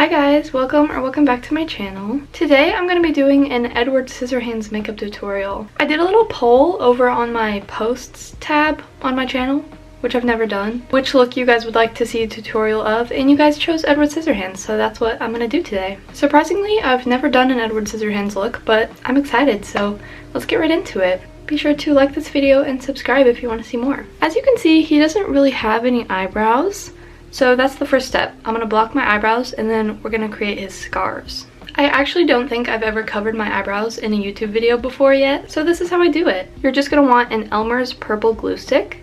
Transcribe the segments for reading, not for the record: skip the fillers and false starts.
Hi guys, welcome back to my channel. Today I'm going to be doing an Edward Scissorhands makeup tutorial. I did a little poll over on my posts tab on my channel, which I've never done, which look you guys would like to see a tutorial of, and you guys chose Edward Scissorhands, so that's what I'm going to do today. Surprisingly, I've never done an Edward Scissorhands look, but I'm excited, so let's get right into it. Be sure to like this video and subscribe if you want to see more. As you can see, he doesn't really have any eyebrows. So that's the first step. I'm gonna block my eyebrows and then we're gonna create his scars. I actually don't think I've ever covered my eyebrows in a YouTube video before yet, so this is how I do it. You're just gonna want an Elmer's purple glue stick.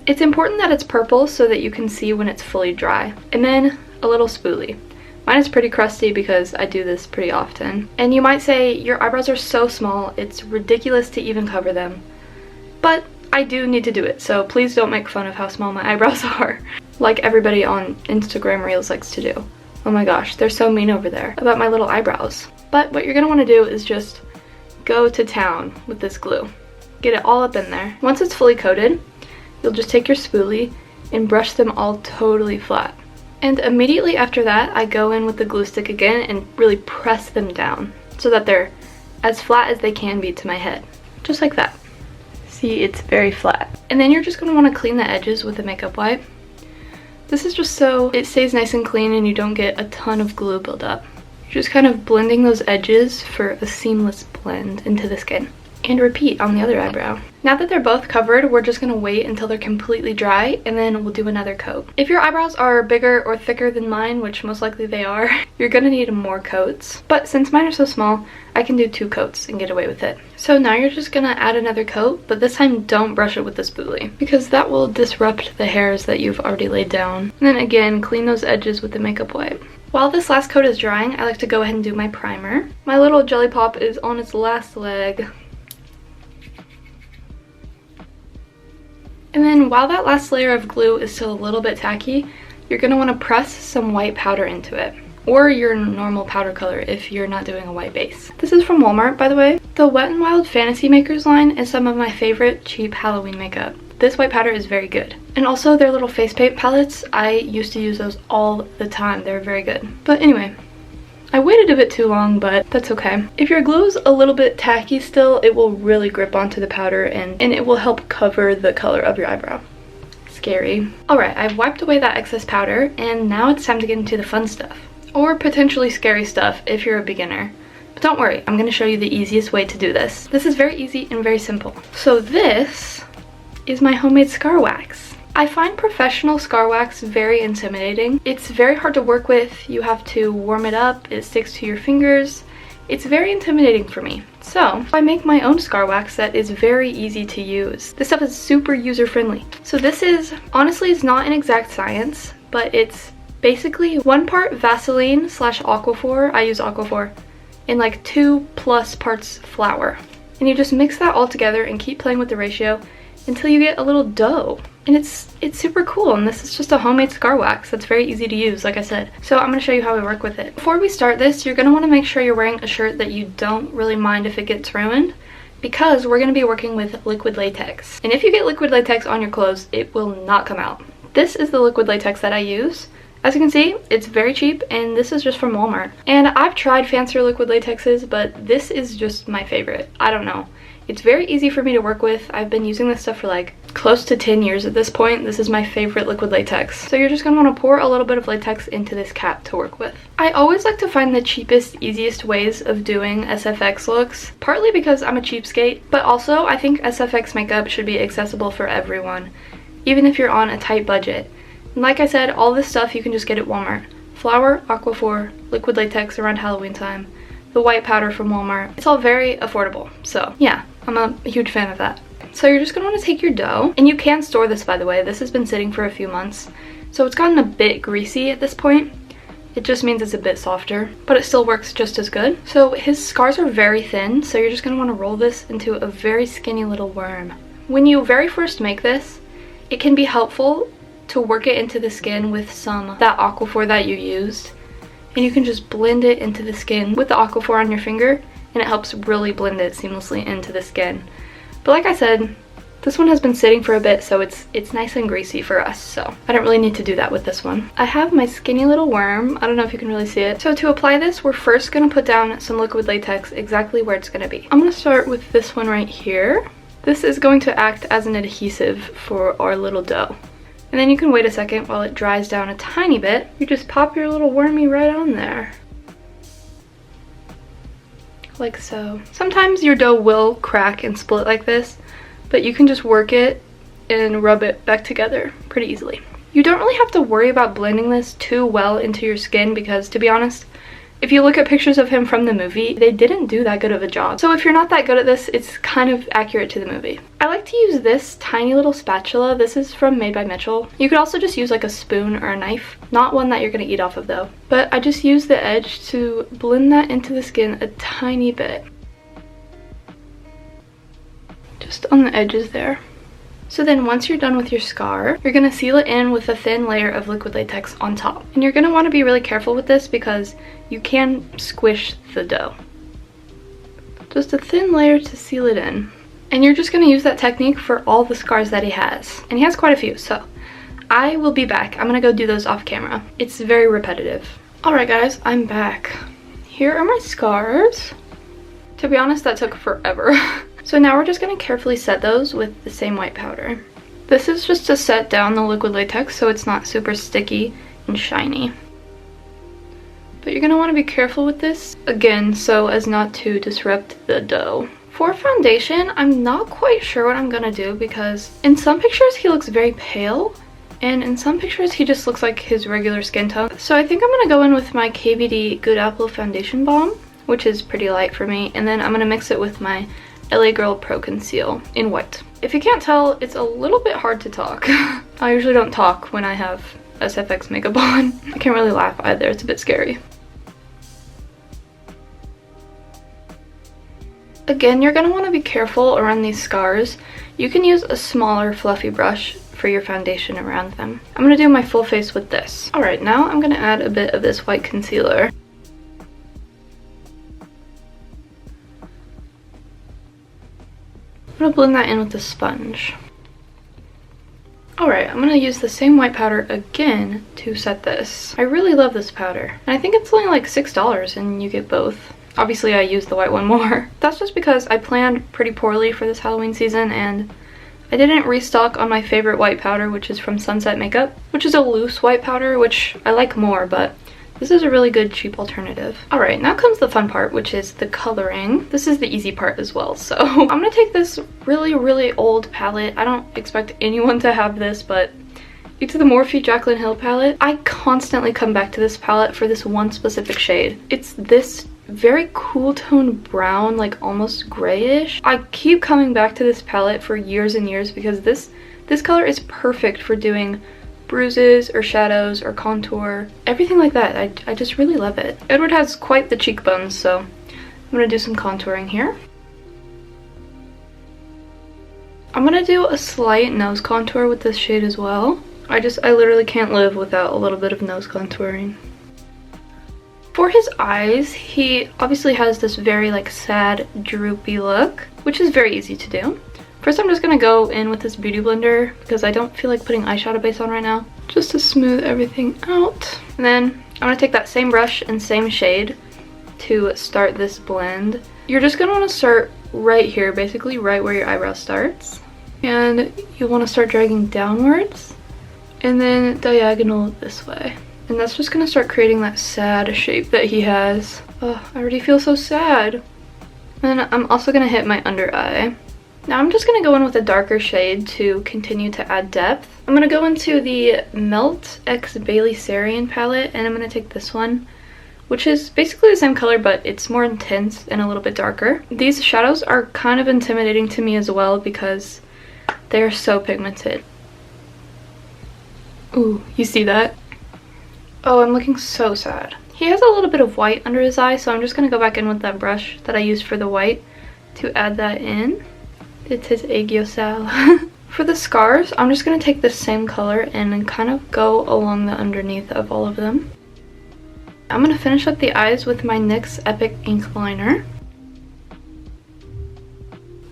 It's important that it's purple so that you can see when it's fully dry. And then a little spoolie. Mine is pretty crusty because I do this pretty often. And you might say, your eyebrows are so small, it's ridiculous to even cover them. But I do need to do it, so please don't make fun of how small my eyebrows are. Like everybody on Instagram Reels likes to do. Oh my gosh, they're so mean over there about my little eyebrows. But what you're gonna wanna do is just go to town with this glue. Get it all up in there. Once it's fully coated, you'll just take your spoolie and brush them all totally flat. And immediately after that, I go in with the glue stick again and really press them down so that they're as flat as they can be to my head. Just like that. See, it's very flat. And then you're just gonna wanna clean the edges with a makeup wipe. This is just so it stays nice and clean and you don't get a ton of glue buildup. You're just kind of blending those edges for a seamless blend into the skin. And repeat on the other eyebrow. Now that they're both covered, we're just gonna wait until they're completely dry and then we'll do another coat. If your eyebrows are bigger or thicker than mine, which most likely they are, you're gonna need more coats. But since mine are so small, I can do 2 coats and get away with it. So now you're just gonna add another coat, but this time don't brush it with the spoolie because that will disrupt the hairs that you've already laid down. And then again, clean those edges with the makeup wipe. While this last coat is drying, I like to go ahead and do my primer. My little jelly pop is on its last leg. And then while that last layer of glue is still a little bit tacky, you're going to want to press some white powder into it. Or your normal powder color if you're not doing a white base. This is from Walmart, by the way. The Wet n Wild Fantasy Makers line is some of my favorite cheap Halloween makeup. This white powder is very good. And also their little face paint palettes, I used to use those all the time. They're very good. But anyway, I waited a bit too long, but that's okay. If your glue is a little bit tacky still, it will really grip onto the powder and it will help cover the color of your eyebrow. Scary. Alright, I've wiped away that excess powder and now it's time to get into the fun stuff. Or potentially scary stuff if you're a beginner. But don't worry, I'm going to show you the easiest way to do this. This is very easy and very simple. So this is my homemade scar wax. I find professional scar wax very intimidating. It's very hard to work with. You have to warm it up. It sticks to your fingers. It's very intimidating for me. So I make my own scar wax that is very easy to use. This stuff is super user-friendly. So this is, honestly, it's not an exact science, but it's basically 1 part Vaseline / Aquaphor. I use Aquaphor. And like 2+ parts flour. And you just mix that all together and keep playing with the ratio until you get a little dough. And it's super cool, and this is just a homemade scar wax that's very easy to use, like I said. So I'm going to show you how I work with it. Before we start this, you're going to want to make sure you're wearing a shirt that you don't really mind if it gets ruined, because we're going to be working with liquid latex. And if you get liquid latex on your clothes, it will not come out. This is the liquid latex that I use. As you can see, it's very cheap, and this is just from Walmart. And I've tried fancier liquid latexes, but this is just my favorite. I don't know. It's very easy for me to work with. I've been using this stuff for like close to 10 years at this point. This is my favorite liquid latex. So you're just going to want to pour a little bit of latex into this cap to work with. I always like to find the cheapest, easiest ways of doing SFX looks, partly because I'm a cheapskate, but also I think SFX makeup should be accessible for everyone, even if you're on a tight budget. And like I said, all this stuff you can just get at Walmart. Flour, Aquaphor, liquid latex around Halloween time, the white powder from Walmart. It's all very affordable. So yeah, I'm a huge fan of that. So you're just going to want to take your dough, and you can store this, by the way. This has been sitting for a few months, so it's gotten a bit greasy at this point. It just means it's a bit softer, but it still works just as good. So his scars are very thin, so you're just going to want to roll this into a very skinny little worm. When you very first make this, it can be helpful to work it into the skin with that Aquaphor that you used. And you can just blend it into the skin with the Aquaphor on your finger, and it helps really blend it seamlessly into the skin. But like I said, This one has been sitting for a bit, so it's nice and greasy for us, so I don't really need to do that with this one. I have my skinny little worm. I don't know if you can really see it. So to apply this, we're first going to put down some liquid latex exactly where it's going to be. I'm going to start with this one right here. This is going to act as an adhesive for our little dough. And then you can wait a second while it dries down a tiny bit. You just pop your little wormy right on there. Like so. Sometimes your dough will crack and split like this, but you can just work it and rub it back together pretty easily. You don't really have to worry about blending this too well into your skin because, to be honest, if you look at pictures of him from the movie, they didn't do that good of a job. So if you're not that good at this, it's kind of accurate to the movie. I like to use this tiny little spatula. This is from Made by Mitchell. You could also just use like a spoon or a knife. Not one that you're going to eat off of though. But I just use the edge to blend that into the skin a tiny bit. Just on the edges there. So then once you're done with your scar, you're going to seal it in with a thin layer of liquid latex on top. And you're going to want to be really careful with this because you can squish the dough. Just a thin layer to seal it in. And you're just going to use that technique for all the scars that he has. And he has quite a few, so I will be back. I'm going to go do those off camera. It's very repetitive. Alright guys, I'm back. Here are my scars. To be honest, that took forever. So now we're just going to carefully set those with the same white powder. This is just to set down the liquid latex so it's not super sticky and shiny. But you're going to want to be careful with this, again, so as not to disrupt the dough. For foundation, I'm not quite sure what I'm going to do because in some pictures he looks very pale and in some pictures he just looks like his regular skin tone. So I think I'm going to go in with my KVD Good Apple Foundation Balm, which is pretty light for me, and then I'm going to mix it with my LA Girl Pro Conceal in white. If you can't tell, it's a little bit hard to talk. I usually don't talk when I have SFX makeup on. I can't really laugh either, it's a bit scary. Again, you're gonna wanna be careful around these scars. You can use a smaller fluffy brush for your foundation around them. I'm gonna do my full face with this. Alright, now I'm gonna add a bit of this white concealer. I'm going to blend that in with the sponge. Alright, I'm going to use the same white powder again to set this. I really love this powder. And I think it's only like $6 and you get both. Obviously I use the white one more. That's just because I planned pretty poorly for this Halloween season and I didn't restock on my favorite white powder, which is from Sunset Makeup, which is a loose white powder, which I like more, but this is a really good cheap alternative. Alright, now comes the fun part, which is the coloring. This is the easy part as well. So I'm gonna take this really old palette. I don't expect anyone to have this, but it's the Morphe Jaclyn Hill palette. I constantly come back to this palette for this one specific shade. It's this very cool tone brown, like almost grayish. I keep coming back to this palette for years and years because this color is perfect for doing bruises or shadows or contour, everything like that. I just really love it. Edward has quite the cheekbones, so I'm gonna do some contouring here. I'm gonna do a slight nose contour with this shade as well. I literally can't live without a little bit of nose contouring. For his eyes, he obviously has this very like sad, droopy look, which is very easy to do. First, I'm just going to go in with this beauty blender because I don't feel like putting eyeshadow base on right now, just to smooth everything out. And then I'm going to take that same brush and same shade to start this blend. You're just going to want to start right here, basically right where your eyebrow starts. And you want to start dragging downwards and then diagonal this way. And that's just going to start creating that sad shape that he has. Oh, I already feel so sad. And then I'm also going to hit my under eye. Now I'm just going to go in with a darker shade to continue to add depth. I'm going to go into the Melt X Bailey Sarian palette, and I'm going to take this one, which is basically the same color, but it's more intense and a little bit darker. These shadows are kind of intimidating to me as well because they're so pigmented. Ooh, you see that? Oh, I'm looking so sad. He has a little bit of white under his eye, so I'm just going to go back in with that brush that I used for the white to add that in. It's his aegyosal. For the scars, I'm just going to take the same color and then kind of go along the underneath of all of them. I'm going to finish up the eyes with my NYX Epic Ink Liner.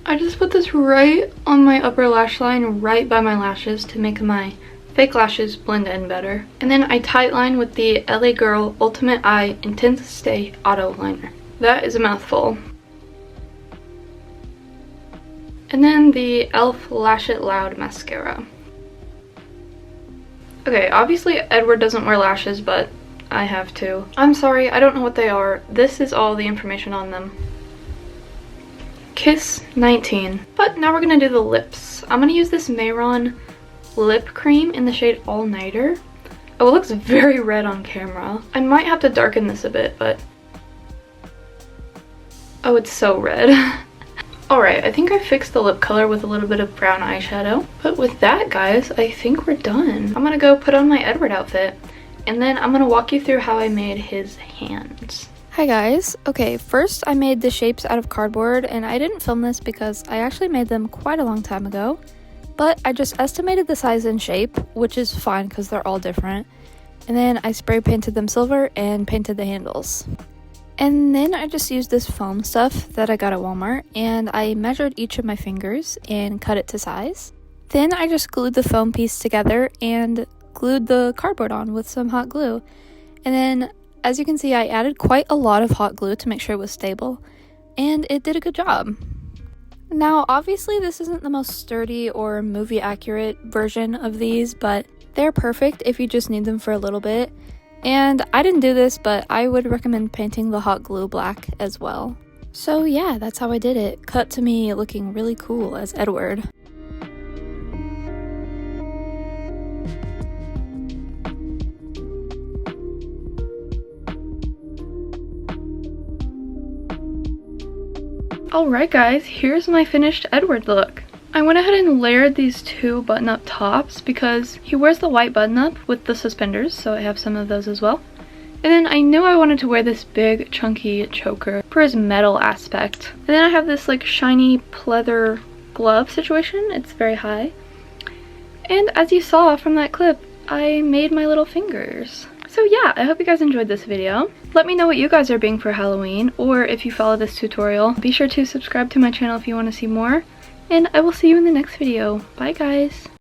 I just put this right on my upper lash line, right by my lashes, to make my fake lashes blend in better. And then I tight line with the LA Girl Ultimate Eye Intense Stay Auto Liner. That is a mouthful. And then the e.l.f. Lash It Loud Mascara. Okay, obviously Edward doesn't wear lashes, but I have to. I'm sorry, I don't know what they are. This is all the information on them. Kiss 19. But now we're gonna do the lips. I'm gonna use this Mayron lip cream in the shade All Nighter. Oh, it looks very red on camera. I might have to darken this a bit, but... oh, it's so red. Alright, I think I fixed the lip color with a little bit of brown eyeshadow. But with that, guys, I think we're done. I'm gonna go put on my Edward outfit, and then I'm gonna walk you through how I made his hands. Hi guys. Okay, first I made the shapes out of cardboard, and I didn't film this because I actually made them quite a long time ago. But I just estimated the size and shape, which is fine because they're all different. And then I spray painted them silver and painted the handles. And then I just used this foam stuff that I got at Walmart, and I measured each of my fingers and cut it to size. Then I just glued the foam piece together and glued the cardboard on with some hot glue. And then, as you can see, I added quite a lot of hot glue to make sure it was stable, and it did a good job. Now, obviously this isn't the most sturdy or movie accurate version of these, but they're perfect if you just need them for a little bit. And I didn't do this, but I would recommend painting the hot glue black as well. So yeah, that's how I did it. Cut to me looking really cool as Edward. Alright guys, here's my finished Edward look. I went ahead and layered these two button-up tops because he wears the white button-up with the suspenders, so I have some of those as well. And then I knew I wanted to wear this big chunky choker for his metal aspect. And then I have this like shiny pleather glove situation. It's very high. And as you saw from that clip, I made my little fingers. So yeah, I hope you guys enjoyed this video. Let me know what you guys are being for Halloween, or if you follow this tutorial. Be sure to subscribe to my channel if you want to see more, and I will see you in the next video. Bye guys!